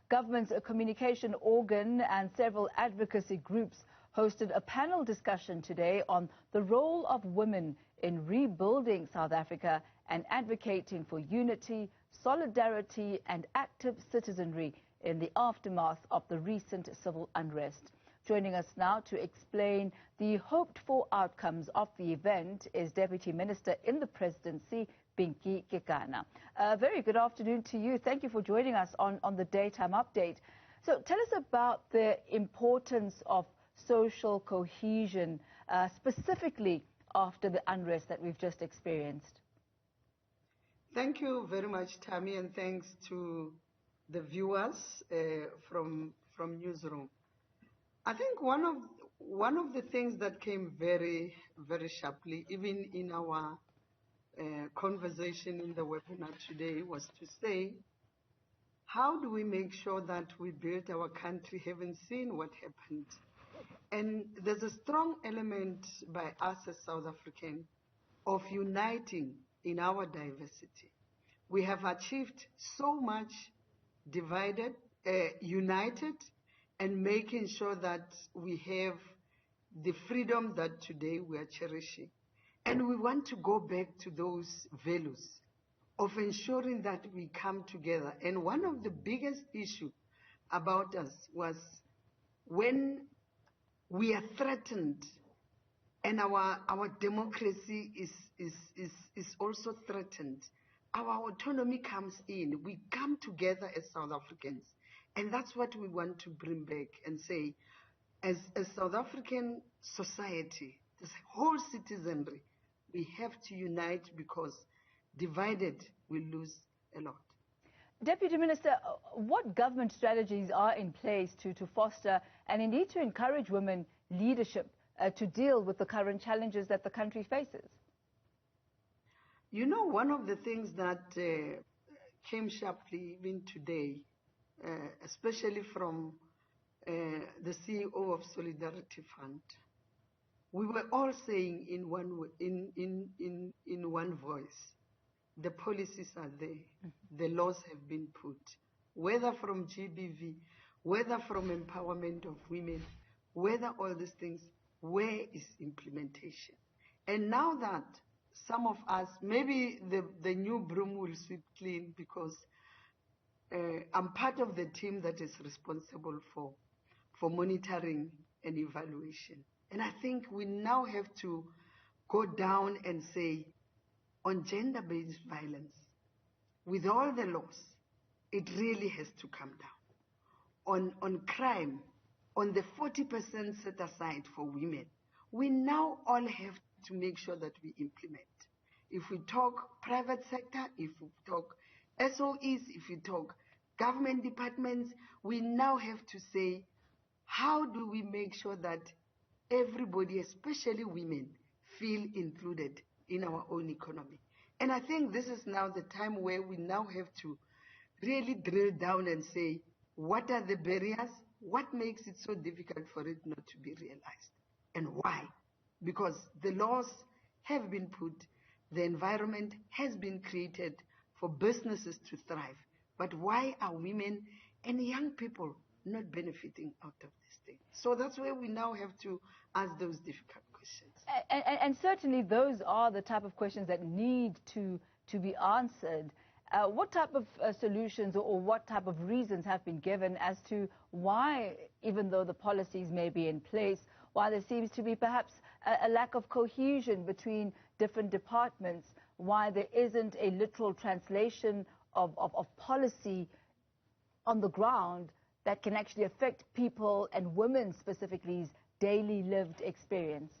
government's communication organ and several advocacy groups hosted a panel discussion today on the role of women in rebuilding South Africa and advocating for unity, solidarity and active citizenry in the aftermath of the recent civil unrest. Joining us now to explain the hoped-for outcomes of the event is Deputy Minister in the Presidency, Pinky Kekana. Very good afternoon to you. Thank you for joining us on the Daytime Update. So tell us about the importance of social cohesion, specifically after the unrest that we've just experienced. Thank you very much, Tammy, and thanks to the viewers from Newzroom. I think one of the things that came very, very sharply, even in our conversation in the webinar today, was to say, how do we make sure that we build our country, having seen what happened? And there's a strong element by us as South Africans of uniting in our diversity. We have achieved so much united, and making sure that we have the freedom that today we are cherishing. And we want to go back to those values of ensuring that we come together. And one of the biggest issues about us was when we are threatened and our democracy is also threatened. Our autonomy comes in. We come together as South Africans. And that's what we want to bring back and say, as a South African society, this whole citizenry, we have to unite, because divided we lose a lot. Deputy Minister, what government strategies are in place to foster and indeed to encourage women leadership to deal with the current challenges that the country faces? You know, one of the things that came sharply even today, especially from the CEO of Solidarity Fund, we were all saying in one voice, the policies are there, the laws have been put, whether from GBV, whether from empowerment of women, whether all these things, where is implementation? And now that some of us, maybe the new broom will sweep clean, because I'm part of the team that is responsible for monitoring and evaluation. And I think we now have to go down and say, on gender-based violence, with all the laws, it really has to come down. On crime, on the 40% set aside for women, we now all have to make sure that we implement. If we talk private sector, if we talk SOEs, if we talk government departments, we now have to say, how do we make sure that everybody, especially women, feel included in our own economy? And I think this is now the time where we now have to really drill down and say, what are the barriers? What makes it so difficult for it not to be realized? And why? Because the laws have been put, the environment has been created for businesses to thrive. But why are women and young people not benefiting out of this thing? So that's where we now have to ask those difficult questions. And certainly those are the type of questions that need to be answered. What type of solutions or what type of reasons have been given as to why, even though the policies may be in place, why there seems to be perhaps a lack of cohesion between different departments, why there isn't a literal translation of policy on the ground that can actually affect people and women specifically's daily lived experience?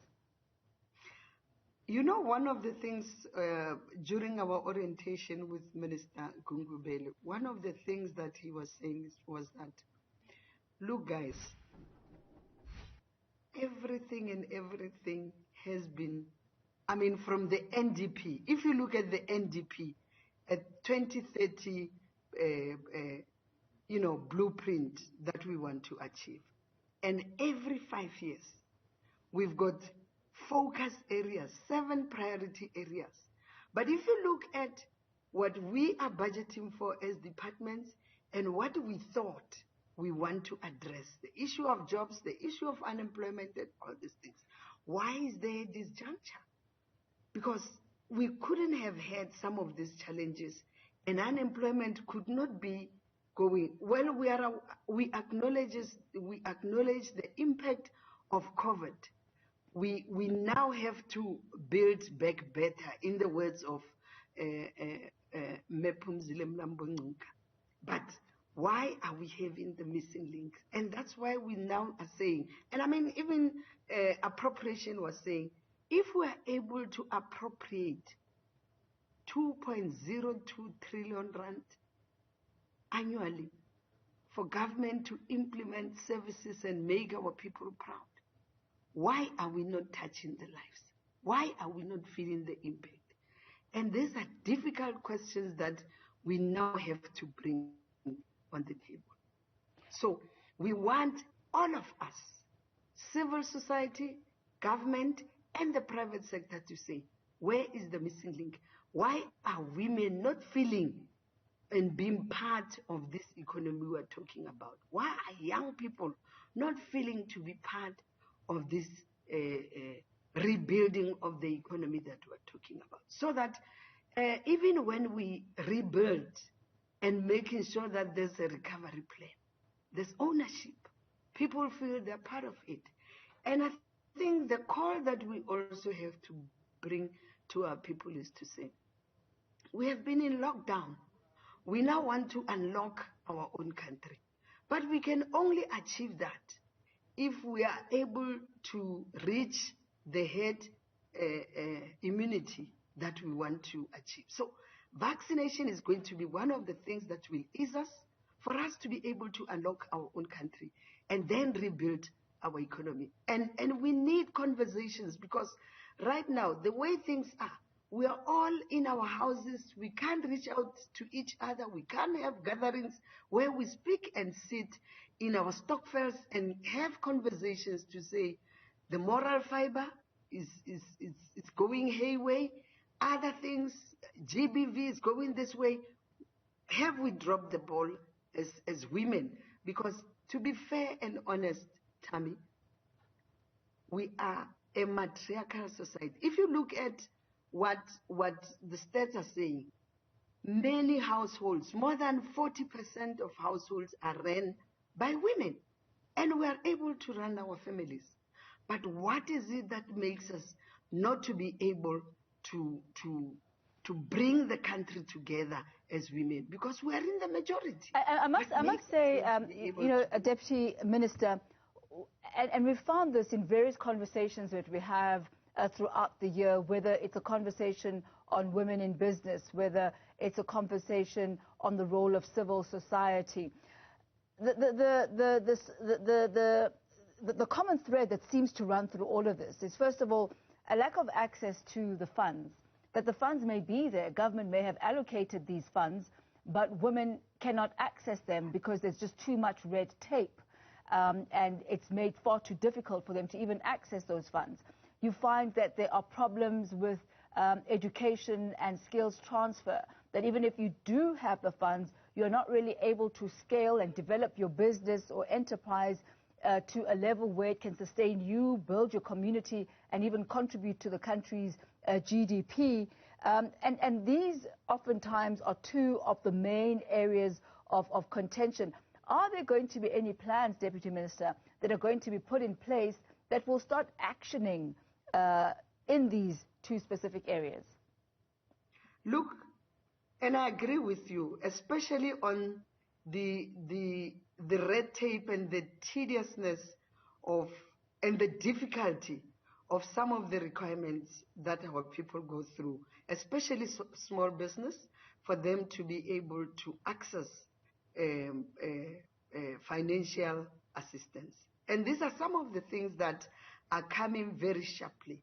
You know, one of the things during our orientation with Minister Gungubele, one of the things that he was saying was that, look guys, everything has been, I mean, from the NDP. If you look at the NDP, at 2030, blueprint that we want to achieve. And every 5 years, we've got focus areas, 7 priority areas. But if you look at what we are budgeting for as departments, and what we thought we want to address, the issue of jobs, the issue of unemployment, and all these things. Why is there this juncture? Because we couldn't have had some of these challenges, and unemployment could not be going. Well, we acknowledge the impact of COVID. We now have to build back better, in the words of Mepumzile Mlamboncuka. But why are we having the missing links? And that's why we now are saying, and I mean, even appropriation was saying, if we are able to appropriate 2.02 trillion rand annually for government to implement services and make our people proud, why are we not touching the lives? Why are we not feeling the impact? And these are difficult questions that we now have to bring on the table. So we want all of us, civil society, government, and the private sector, to say, where is the missing link? Why are women not feeling and being part of this economy we are talking about? Why are young people not feeling to be part of this rebuilding of the economy that we're talking about? So that even when we rebuild and making sure that there's a recovery plan, there's ownership, people feel they're part of it. And I think the call that we also have to bring to our people is to say, we have been in lockdown. We now want to unlock our own country. But we can only achieve that if we are able to reach the herd immunity that we want to achieve. So vaccination is going to be one of the things that will ease us, for us to be able to unlock our own country and then rebuild our economy. And we need conversations, because right now, the way things are, we are all in our houses. We can't reach out to each other. We can't have gatherings where we speak and sit in our stockfields and have conversations to say the moral fiber is going hayway. Other things, GBV is going this way. Have we dropped the ball as women? Because to be fair and honest, Tammy, we are a matriarchal society. If you look at what the stats are saying, many households, more than 40% of households are run by women, and we are able to run our families. But what is it that makes us not to be able to bring the country together as women? Because we are in the majority. I must say, Deputy Minister, and we've found this in various conversations that we have throughout the year, whether it's a conversation on women in business, whether it's a conversation on the role of civil society. The common thread that seems to run through all of this is, first of all, a lack of access to the funds. That the funds may be there, government may have allocated these funds, but women cannot access them because there's just too much red tape, and it's made far too difficult for them to even access those funds. You find that there are problems with education and skills transfer, that even if you do have the funds, you're not really able to scale and develop your business or enterprise to a level where it can sustain you, build your community, and even contribute to the country's GDP. And these oftentimes are two of the main areas of contention. Are there going to be any plans, Deputy Minister, that are going to be put in place that will start actioning in these two specific areas? Look, and I agree with you, especially on the red tape and the tediousness of and the difficulty of some of the requirements that our people go through, especially small business, for them to be able to access financial assistance. And these are some of the things that are coming very sharply.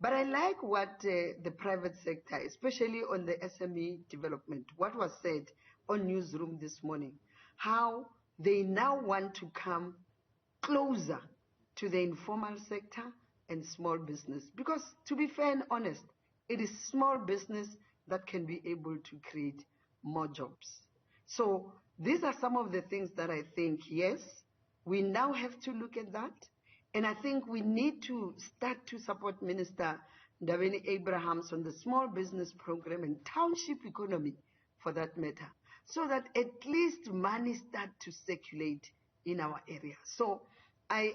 But I like what the private sector, especially on the SME development, what was said on Newzroom this morning, how they now want to come closer to the informal sector and small business. Because to be fair and honest, it is small business that can be able to create more jobs. So these are some of the things that I think, yes, we now have to look at that. And I think we need to start to support Minister Ndabeni Abrahams on the small business program and township economy, for that matter, so that at least money start to circulate in our area. So I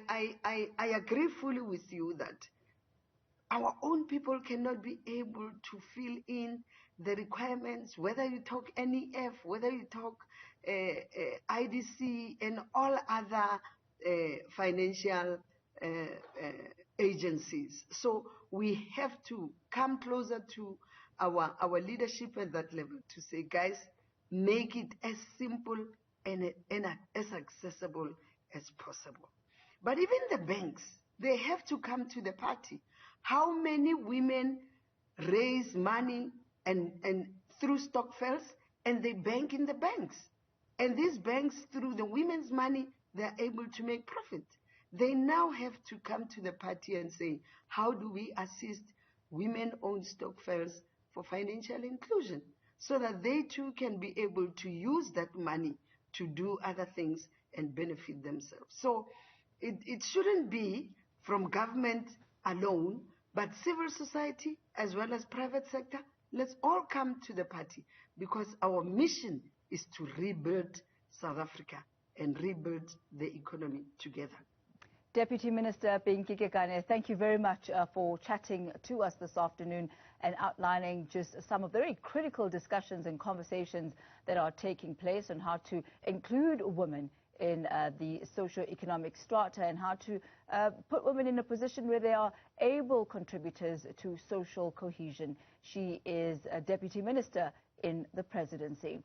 agree fully with you that our own people cannot be able to fill in the requirements, whether you talk NEF, whether you talk IDC and all other financial agencies. So we have to come closer to our leadership at that level to say, guys, make it as simple and as accessible as possible. But even the banks, they have to come to the party. How many women raise money and through stokvels, and they bank in the banks? And these banks, through the women's money, they're able to make profit. They now have to come to the party and say, how do we assist women-owned stokvels for financial inclusion, so that they too can be able to use that money to do other things and benefit themselves. So it shouldn't be from government alone, but civil society as well as private sector. Let's all come to the party, because our mission is to rebuild South Africa and rebuild the economy together. Deputy Minister Pinky Kekane, thank you very much for chatting to us this afternoon and outlining just some of the very critical discussions and conversations that are taking place on how to include women in the socio-economic strata and how to put women in a position where they are able contributors to social cohesion. She is a Deputy Minister in the Presidency.